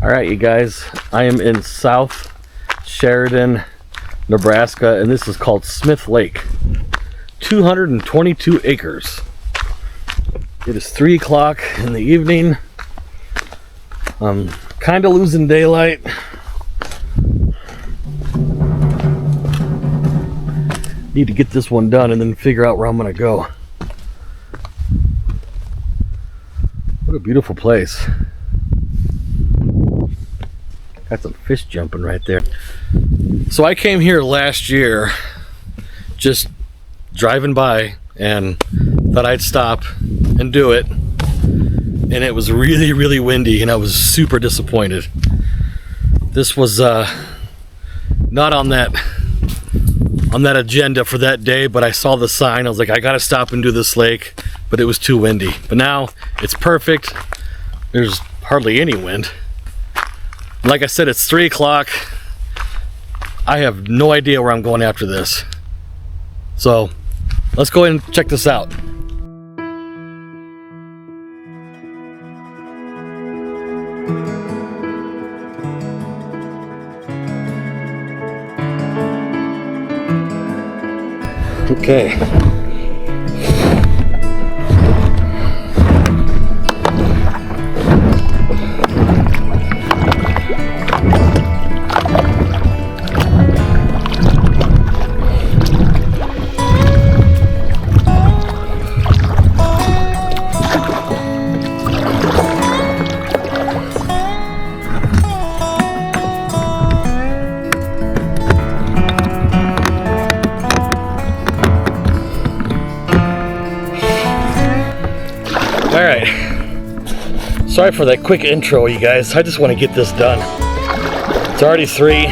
All right, you guys, I am in South Sheridan, Nebraska, and this is called Smith Lake. 222 acres. It is 3 o'clock in the evening. I'm kind of losing daylight. Need to get this one done and then figure out where I'm gonna go. What a beautiful place. Got some fish jumping right there. So I came here last year, just driving by, and thought I'd stop and do it. And it was really, really windy, and I was super disappointed. This was not on that agenda for that day, but I saw the sign. I was like, I gotta stop and do this lake, but it was too windy. But now it's perfect. There's hardly any wind. Like I said, it's 3 o'clock. I have no idea where I'm going after this. So let's go ahead and check this out. Okay. Alright, sorry for that quick intro, you guys. I just want to get this done. It's already 3.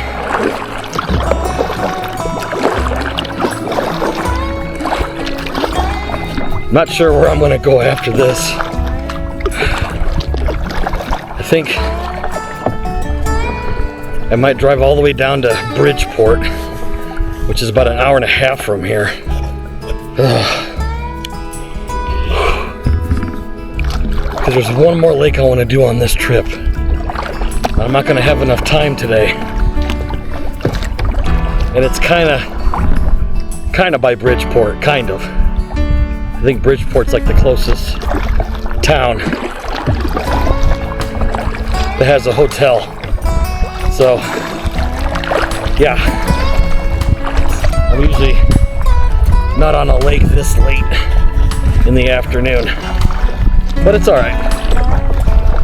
Not sure where I'm going to go after this. I think I might drive all the way down to Bridgeport, which is about an hour and a half from here. Because there's one more lake I want to do on this trip. I'm not going to have enough time today. And it's kind of by Bridgeport, kind of. I think Bridgeport's like the closest town that has a hotel. So, yeah. I'm usually not on a lake this late in the afternoon. But it's alright.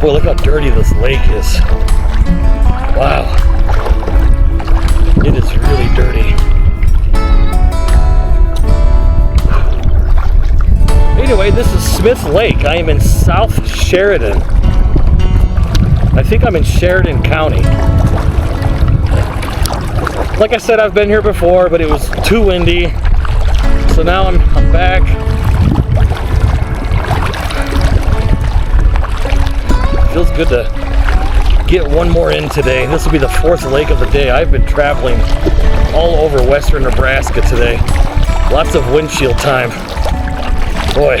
Boy, look how dirty this lake is. Wow. It is really dirty. Anyway, this is Smith Lake. I am in South Sheridan. I think I'm in Sheridan County. Like I said, I've been here before, but it was too windy. So now I'm back. Feels good to get one more in today. This will be the 4th lake of the day. I've been traveling all over western Nebraska today. Lots of windshield time. Boy,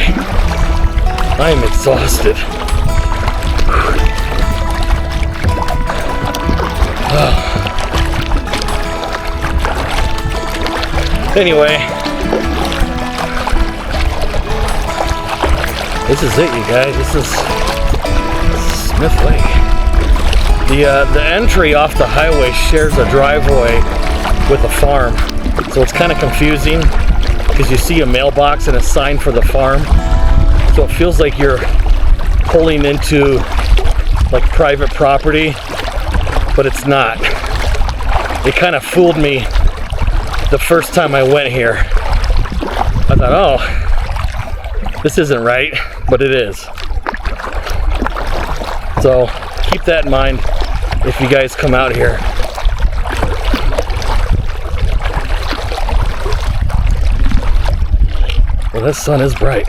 I am exhausted. Anyway, this is it, you guys. This is Smith Lake. The entry off the highway shares a driveway with a farm, so it's kind of confusing because you see a mailbox and a sign for the farm, so it feels like you're pulling into like private property, but it's not. It kind of fooled me the first time I went here. I thought, oh, this isn't right, but it is. So keep that in mind if you guys come out here. Well, the sun is bright.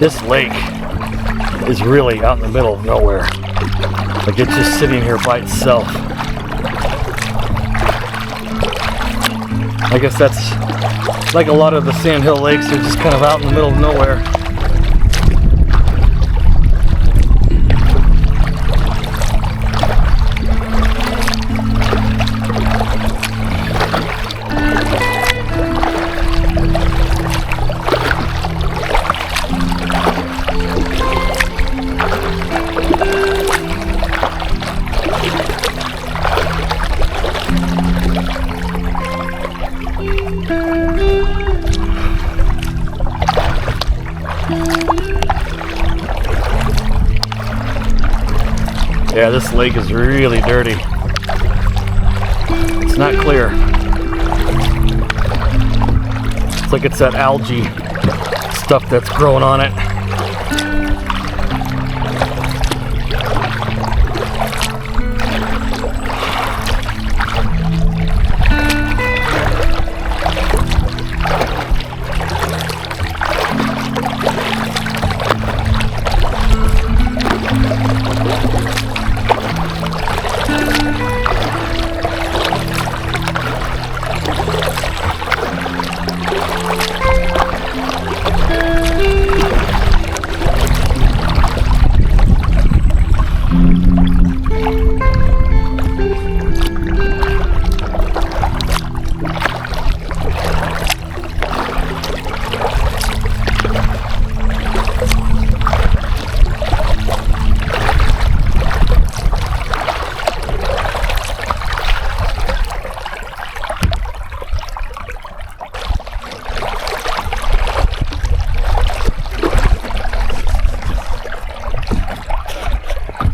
This lake is really out in the middle of nowhere. Like it's just sitting here by itself. I guess that's like a lot of the sandhill lakes, they're just kind of out in the middle of nowhere. Yeah, this lake is really dirty. It's not clear. It's like it's that algae stuff that's growing on it.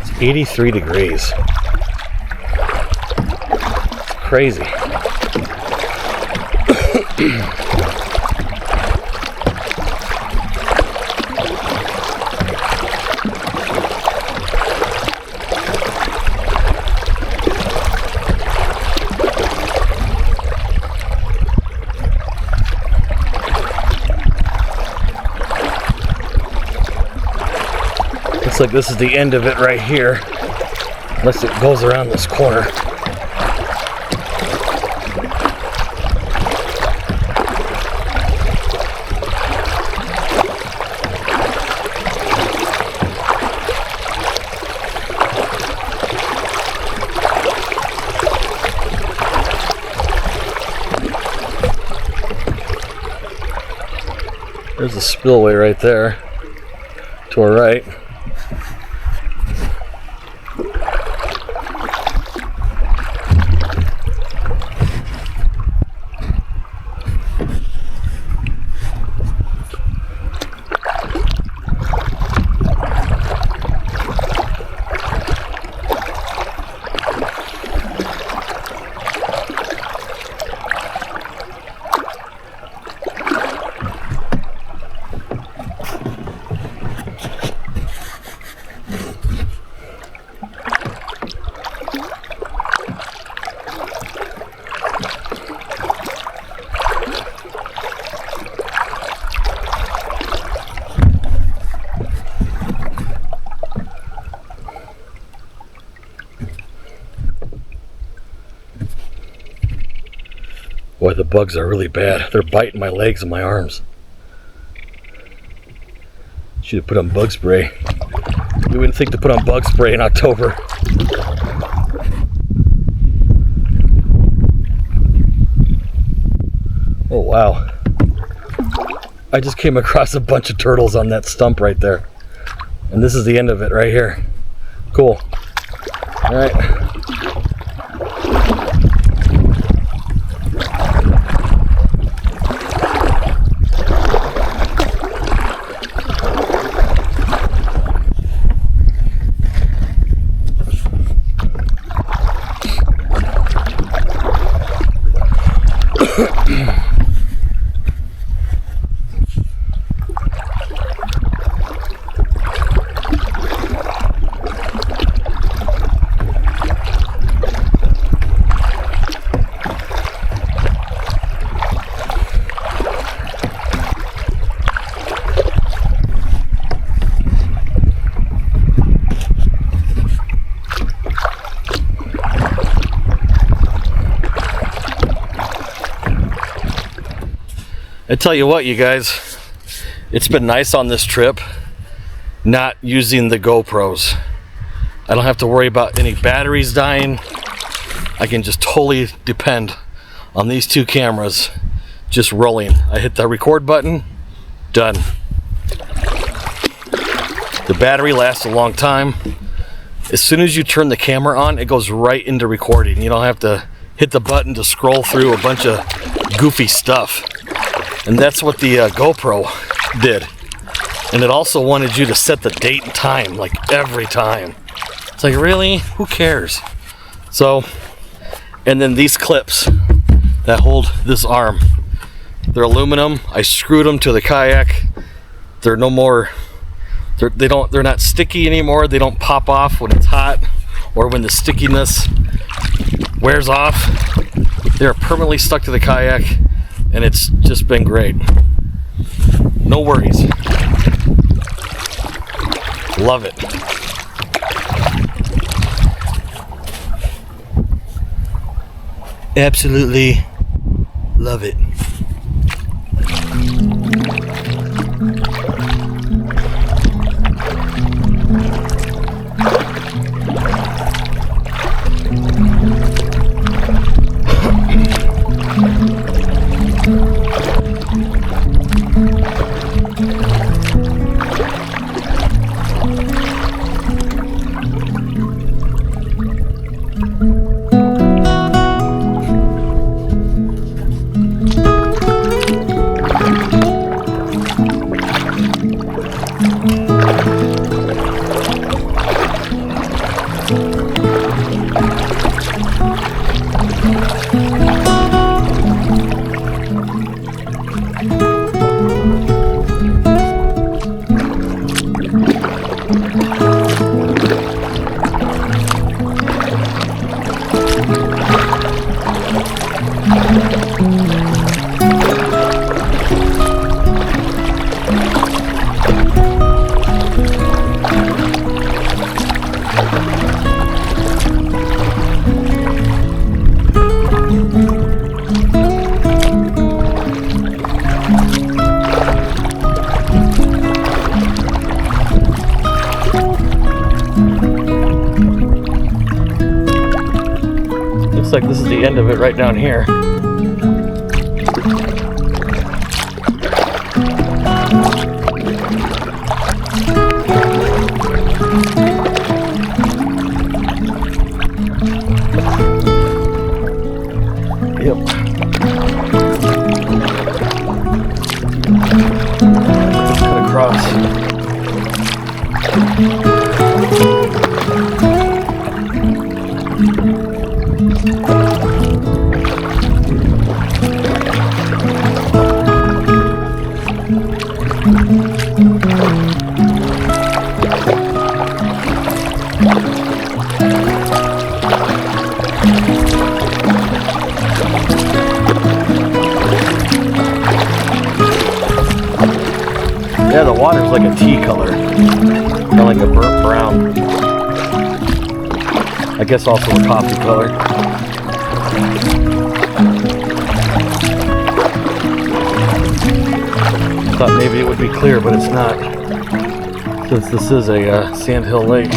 It's 83 degrees. It's crazy. Looks like this is the end of it right here, unless it goes around this corner. There's a spillway right there to our right. Boy, the bugs are really bad. They're biting my legs and my arms. Should have put on bug spray. You wouldn't think to put on bug spray in October. Oh wow. I just came across a bunch of turtles on that stump right there. And this is the end of it right here. Cool. Alright. I tell you what, you guys, it's been nice on this trip not using the GoPros. I don't have to worry about any batteries dying. I can just totally depend on these two cameras just rolling. I hit the record button, done. The battery lasts a long time. As soon as you turn the camera on, it goes right into recording. You don't have to hit the button to scroll through a bunch of goofy stuff. And that's what the GoPro did. And it also wanted you to set the date and time, like every time. It's like, really? Who cares? So, and then these clips that hold this arm, they're aluminum. I screwed them to the kayak. They're no more, they're not sticky anymore. They don't pop off when it's hot or when the stickiness wears off. They're permanently stuck to the kayak, and it's just been great. No worries. Love it. Absolutely love it. Looks like this is the end of it right down here. Yep. Cut across. Yeah, the water's like a tea color, kind of like a burnt brown. I guess also a coffee color. Thought maybe it would be clear, but it's not, since this is a sandhill lake.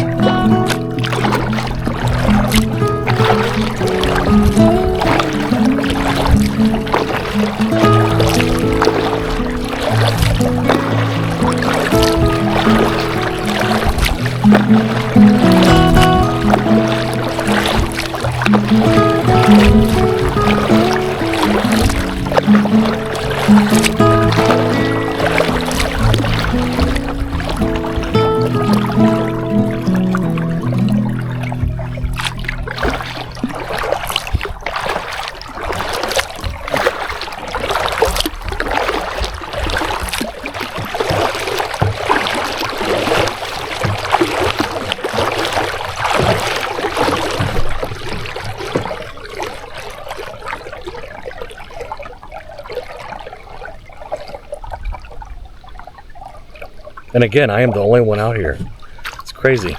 And again, I am the only one out here. It's crazy.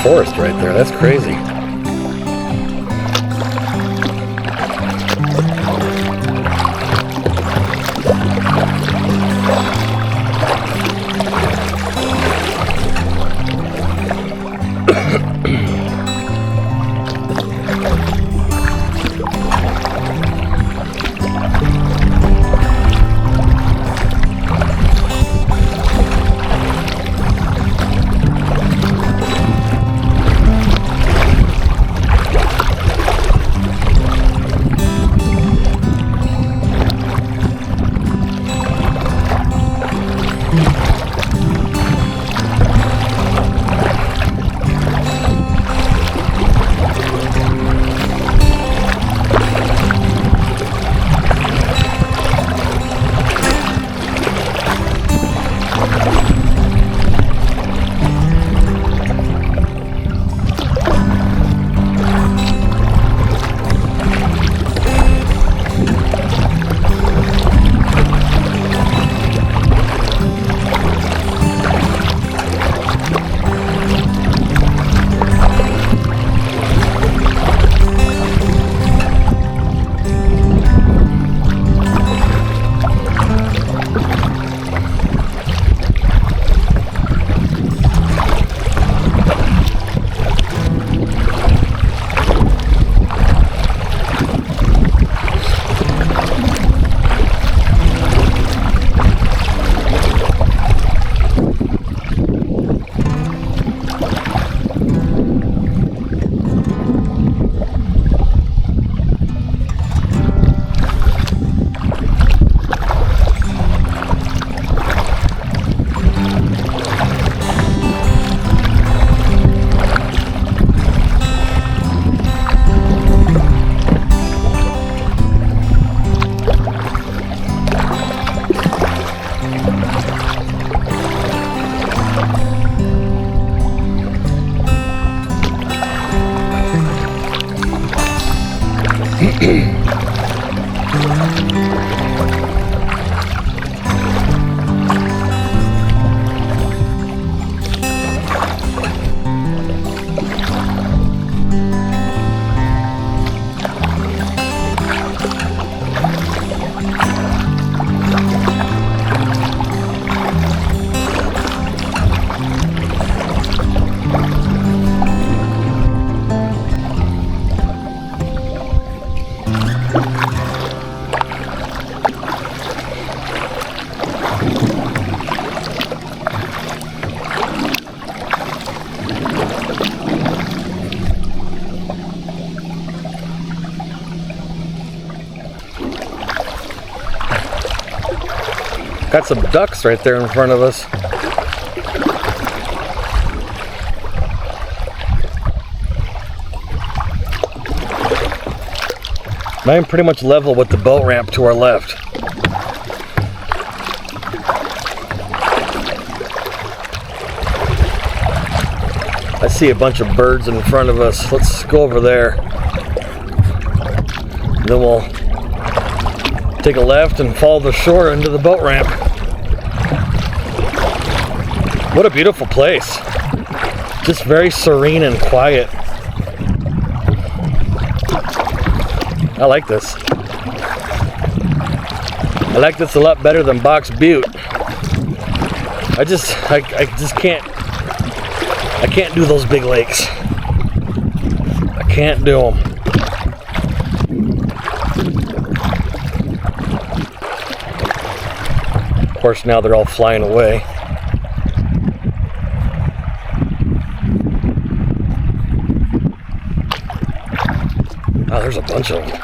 forest right there. That's crazy. Got some ducks right there in front of us. I'm pretty much level with the boat ramp to our left. I see a bunch of birds in front of us. Let's go over there. And then we'll take a left and follow the shore into the boat ramp. What a beautiful place. Just very serene and quiet. I like this. I like this a lot better than Box Butte. I just can't do those big lakes. I can't do them. Of course, now they're all flying away. Oh, there's a bunch of them.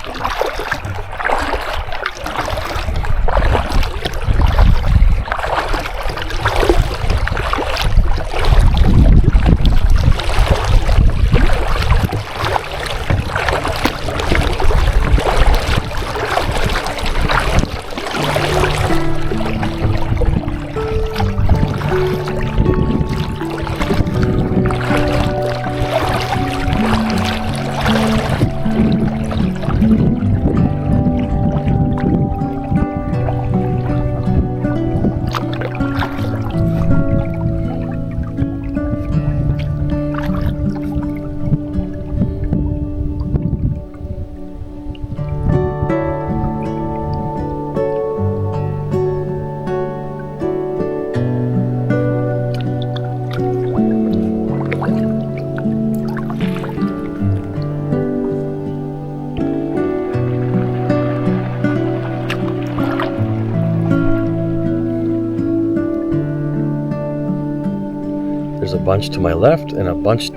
bunch to my left and a bunch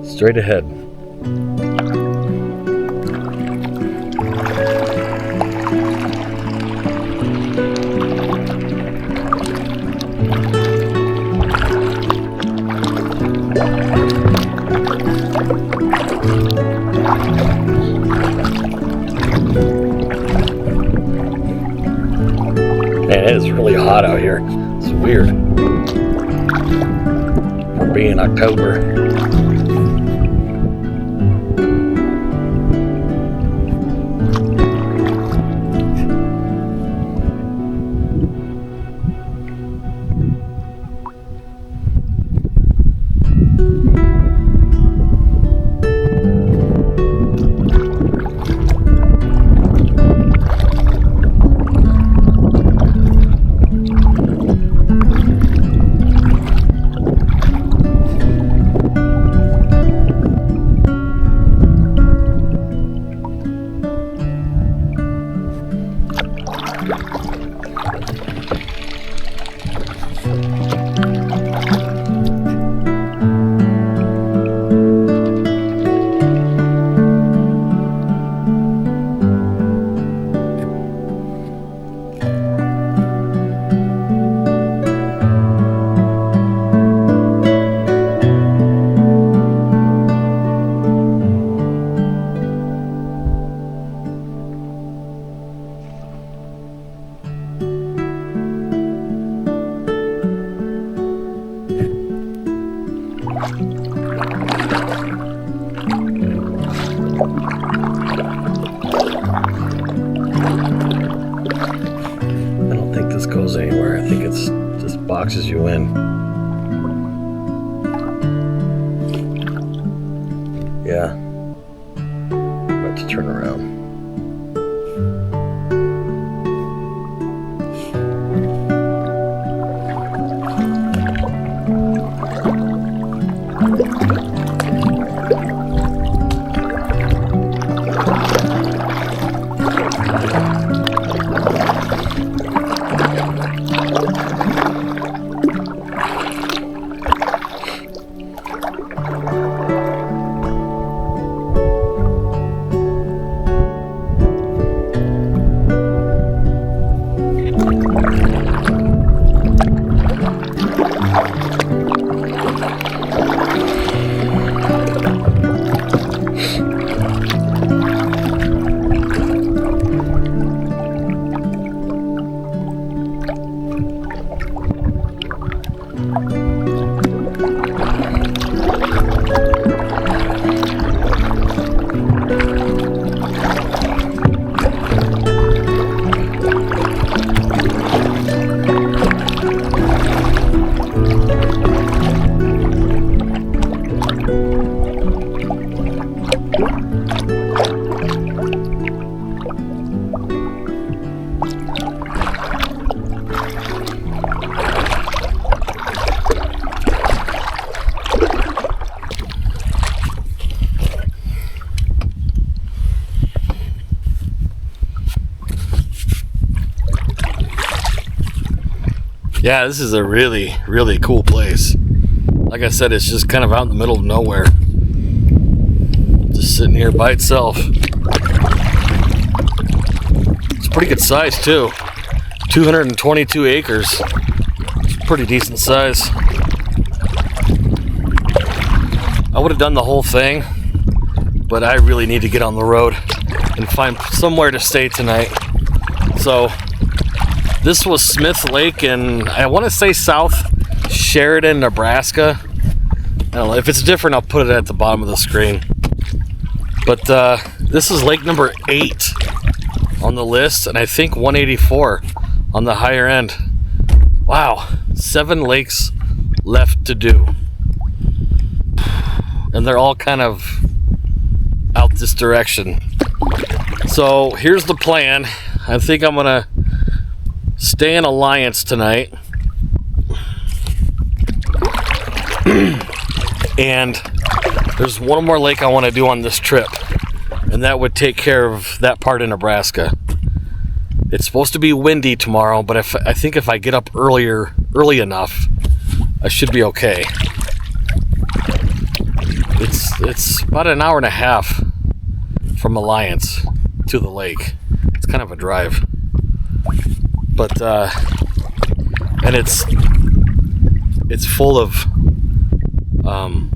straight ahead. Man, it is really hot out here. It's weird. For being October. Goes anywhere. I think it's just boxes you in. Yeah. I'm about to turn around. Yeah, this is a really, really cool place. Like I said, it's just kind of out in the middle of nowhere. Just sitting here by itself. It's pretty good size too. 222 acres. It's pretty decent size. I would have done the whole thing, but I really need to get on the road and find somewhere to stay tonight. So this was Smith Lake in, I want to say South Sheridan, Nebraska. I don't know, if it's different, I'll put it at the bottom of the screen. But this is lake number 8 on the list, and I think 184 on the higher end. Wow, 7 lakes left to do. And they're all kind of out this direction. So here's the plan. I think I'm gonna stay in Alliance tonight. And there's one more lake I want to do on this trip, and that would take care of that part of Nebraska. It's supposed to be windy tomorrow, but I think if I get up early enough, I should be okay. It's about an hour and a half from Alliance to the lake. It's kind of a drive, but and it's full of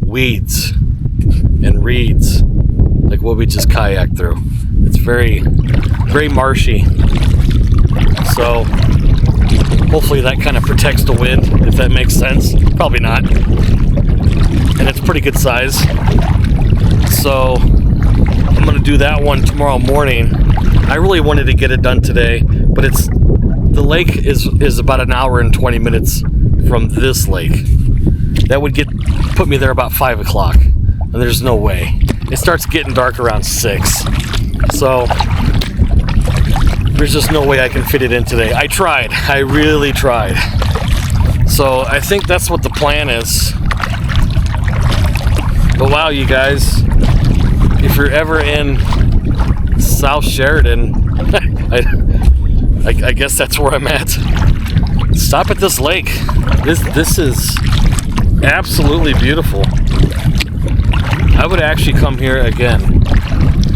weeds and reeds, like what we just kayaked through. It's very, very marshy. So hopefully that kind of protects the wind, if that makes sense. Probably not. And it's pretty good size. So I'm gonna do that one tomorrow morning. I really wanted to get it done today, but the lake is about an hour and 20 minutes from this lake. That would put me there about 5 o'clock, and there's no way. It starts getting dark around 6. So there's just no way I can fit it in today. I tried. I really tried. So I think that's what the plan is. But wow, you guys, if you're ever in South Sheridan, I guess that's where I'm at. Stop at this lake. This is absolutely beautiful. I would actually come here again.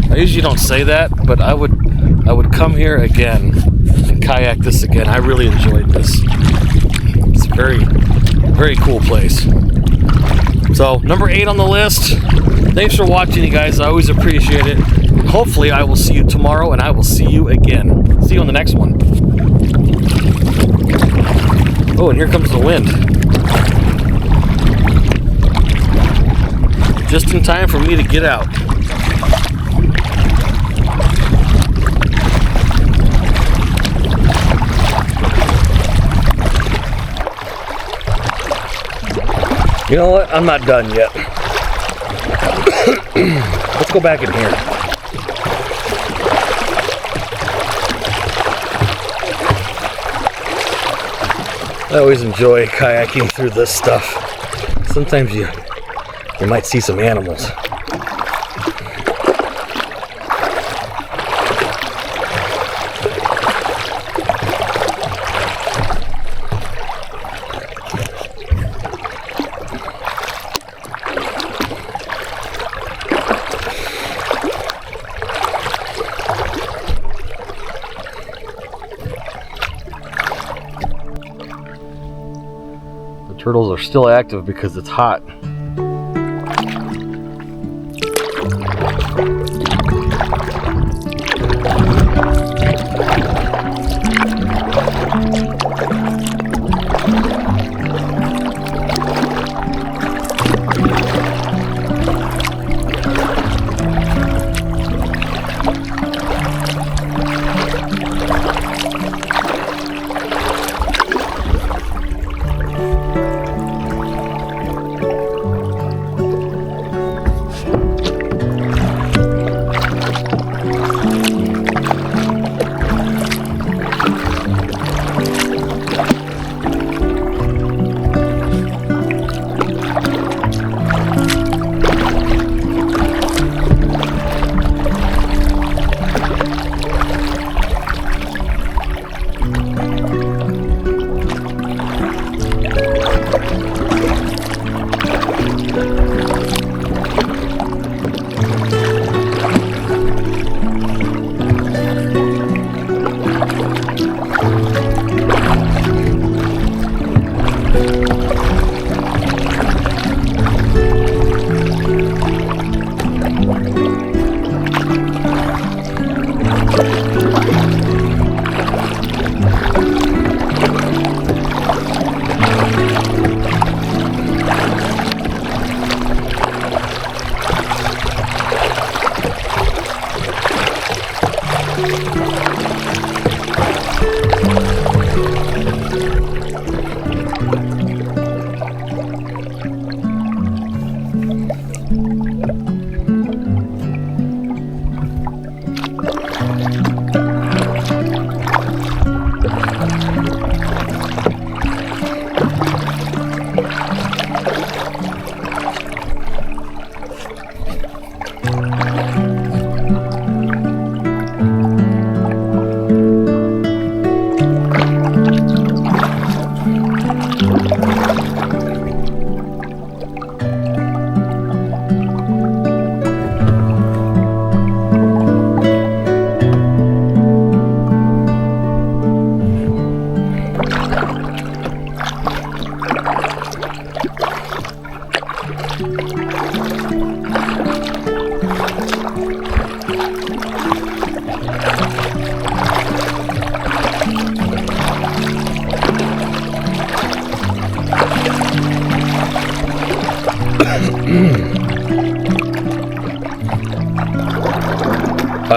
I usually don't say that, but I would come here again and kayak this again. I really enjoyed this. It's a very, very cool place. So, number 8 on the list. Thanks for watching, you guys. I always appreciate it. Hopefully, I will see you tomorrow, and I will see you again. See you on the next one. Oh, and here comes the wind. Just in time for me to get out. You know what? I'm not done yet. Let's go back in here. I always enjoy kayaking through this stuff. Sometimes you might see some animals. Turtles are still active because it's hot.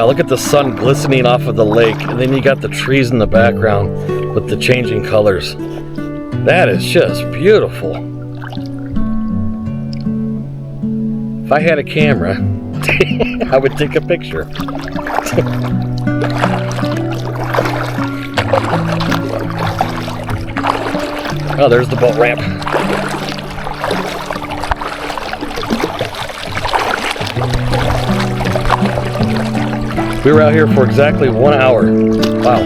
Wow, look at the sun glistening off of the lake, and then you got the trees in the background with the changing colors. That is just beautiful. If I had a camera, I would take a picture. Oh, there's the boat ramp. We were out here for exactly 1 hour. Wow.